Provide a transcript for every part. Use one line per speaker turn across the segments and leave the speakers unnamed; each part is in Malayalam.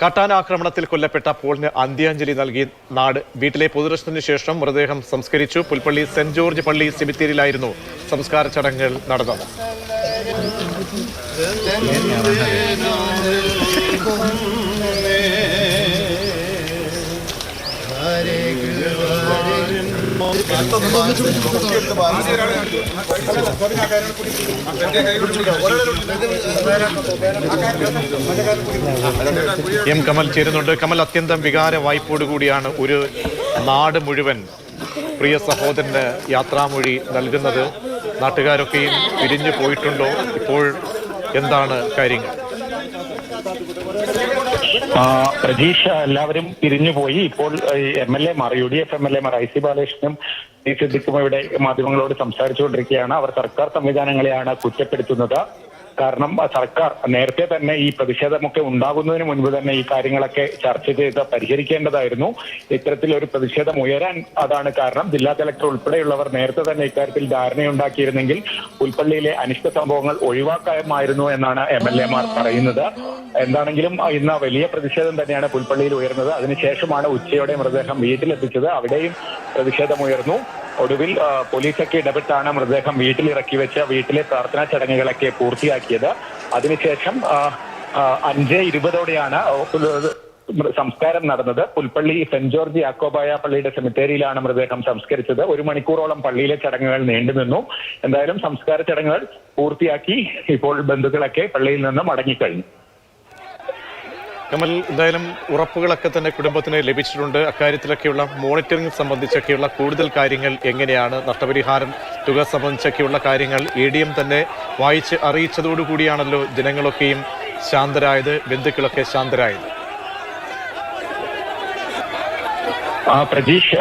കാട്ടാനാക്രമണത്തിൽ കൊല്ലപ്പെട്ട പോളിന് അന്ത്യാഞ്ജലി നൽകി നാട്. വീട്ടിലെ പൊതുദർശനത്തിന് ശേഷം മൃതദേഹം സംസ്കരിച്ചു. പുൽപ്പള്ളി സെന്റ് ജോർജ് പള്ളി സെമിത്തേരിയിലായിരുന്നു സംസ്കാര ചടങ്ങുകൾ നടന്നത്. എം കമൽ ചേരുന്നുണ്ട്. കമൽ, അത്യന്തം വികാര വായ്പോടുകൂടിയാണ് ഒരു നാട് മുഴുവൻ പ്രിയ സഹോദരന് യാത്രാമൊഴി നൽകുന്നത്. നാട്ടുകാരൊക്കെയും പിരിഞ്ഞു പോയിട്ടുണ്ടോ? ഇപ്പോൾ എന്താണ് കാര്യങ്ങൾ?
പ്രതീക്ഷ എല്ലാവരും പിരിഞ്ഞുപോയി. ഇപ്പോൾ എംഎൽഎമാർ, UDF എംഎൽഎമാർ IC ബാലകൃഷ്ണനും ടി സിദ്ദിഖും ഇവിടെ മാധ്യമങ്ങളോട് സംസാരിച്ചുകൊണ്ടിരിക്കുകയാണ്. അവർ സർക്കാർ സംവിധാനങ്ങളെയാണ് കുറ്റപ്പെടുത്തുന്നത്. കാരണം സർക്കാർ നേരത്തെ തന്നെ ഈ പ്രതിഷേധമൊക്കെ ഉണ്ടാകുന്നതിന് മുൻപ് തന്നെ ഈ കാര്യങ്ങളൊക്കെ ചർച്ച ചെയ്ത് പരിഹരിക്കേണ്ടതായിരുന്നു. ഇത്തരത്തിലൊരു പ്രതിഷേധം ഉയരാൻ അതാണ് കാരണം. ജില്ലാ കലക്ടർ ഉൾപ്പെടെയുള്ളവർ നേരത്തെ തന്നെ ഇക്കാര്യത്തിൽ ധാരണയുണ്ടാക്കിയിരുന്നെങ്കിൽ പുൽപ്പള്ളിയിലെ അനിഷ്ട സംഭവങ്ങൾ ഒഴിവാക്കാമായിരുന്നു എന്നാണ് MLA മാർ പറയുന്നത്. എന്താണെങ്കിലും ഇന്ന് വലിയ പ്രതിഷേധം തന്നെയാണ് പുൽപ്പള്ളിയിൽ ഉയർന്നത്. അതിനുശേഷമാണ് ഉച്ചയോടെ മൃതദേഹം വീട്ടിലെത്തിച്ചത്. അവിടെയും പ്രതിഷേധമുയർന്നു. ഒടുവിൽ പോലീസൊക്കെ ഇടപെട്ടാണ് മൃതദേഹം വീട്ടിലിറക്കി വെച്ച് വീട്ടിലെ പ്രാർത്ഥനാ ചടങ്ങുകളൊക്കെ പൂർത്തിയാക്കിയത്. അതിനുശേഷം 5:20ഓടെയാണ് സംസ്കാരം നടന്നത്. പുൽപ്പള്ളി സെന്റ് ജോർജ് യാക്കോബായ പള്ളിയുടെ സെമിത്തേരിയിലാണ് മൃതദേഹം സംസ്കരിച്ചത്. 1 മണിക്കൂറോളം പള്ളിയിലെ ചടങ്ങുകൾ നീണ്ടുനിന്നു. എന്തായാലും സംസ്കാര ചടങ്ങുകൾ പൂർത്തിയാക്കി ഇപ്പോൾ ബന്ധുക്കളൊക്കെ പള്ളിയിൽ നിന്ന് മടങ്ങിക്കഴിഞ്ഞു.
കമൽ, എന്തായാലും ഉറപ്പുകളൊക്കെ തന്നെ കുടുംബത്തിന് ലഭിച്ചിട്ടുണ്ട്. അക്കാര്യത്തിലൊക്കെയുള്ള മോണിറ്ററിംഗ് സംബന്ധിച്ചൊക്കെയുള്ള കൂടുതൽ കാര്യങ്ങൾ എങ്ങനെയാണ്? നഷ്ടപരിഹാരം തുക സംബന്ധിച്ചൊക്കെയുള്ള കാര്യങ്ങൾ ADM തന്നെ വായിച്ച് അറിയിച്ചതോടുകൂടിയാണല്ലോ ജനങ്ങളൊക്കെയും ശാന്തരായത്, ബന്ധുക്കളൊക്കെ ശാന്തരായത്.
പ്രതീഷ്,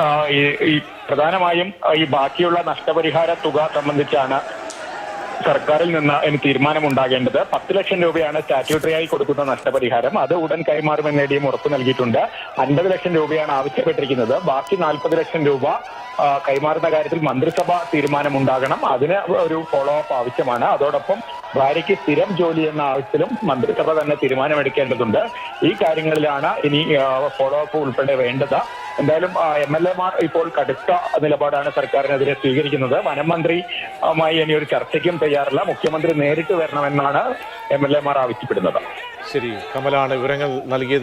ഈ പ്രധാനമായും ഈ ബാക്കിയുള്ള നഷ്ടപരിഹാര തുക സംബന്ധിച്ചാണ് സർക്കാരിൽ നിന്ന് തീരുമാനമുണ്ടാകേണ്ടത്. 10 ലക്ഷം രൂപയാണ് സ്റ്റാറ്റ്യൂട്ടറിയായി കൊടുക്കുന്ന നഷ്ടപരിഹാരം. അത് ഉടൻ കൈമാറുമെന്ന് ADM ഉറപ്പ് നൽകിയിട്ടുണ്ട്. 50 ലക്ഷം രൂപയാണ് ആവശ്യപ്പെട്ടിരിക്കുന്നത്. ബാക്കി 40 ലക്ഷം രൂപ കൈമാറുന്ന കാര്യത്തിൽ മന്ത്രിസഭ തീരുമാനമുണ്ടാകണം. അതിന് ഒരു ഫോളോ അപ്പ് ആവശ്യമാണ്. അതോടൊപ്പം ഭാര്യയ്ക്ക് സ്ഥിരം ജോലി എന്ന ആവശ്യത്തിലും മന്ത്രിസഭ തന്നെ തീരുമാനമെടുക്കേണ്ടതുണ്ട്. ഈ കാര്യങ്ങളിലാണ് ഇനി ഫോളോ അപ്പ് ഉൾപ്പെടെ വേണ്ടത്. എന്തായാലും MLA മാർ ഇപ്പോൾ കടുത്ത നിലപാടാണ് സർക്കാരിനെതിരെ സ്വീകരിക്കുന്നത്. വനം മന്ത്രിയുമായി ഇനി ഒരു ചർച്ചയ്ക്കും തയ്യാറല്ല. മുഖ്യമന്ത്രി നേരിട്ട് വരണമെന്നാണ് MLA മാർ ആവശ്യപ്പെടുന്നത്.
ശരി, കമലാണ് വിവരങ്ങൾ നൽകിയത്.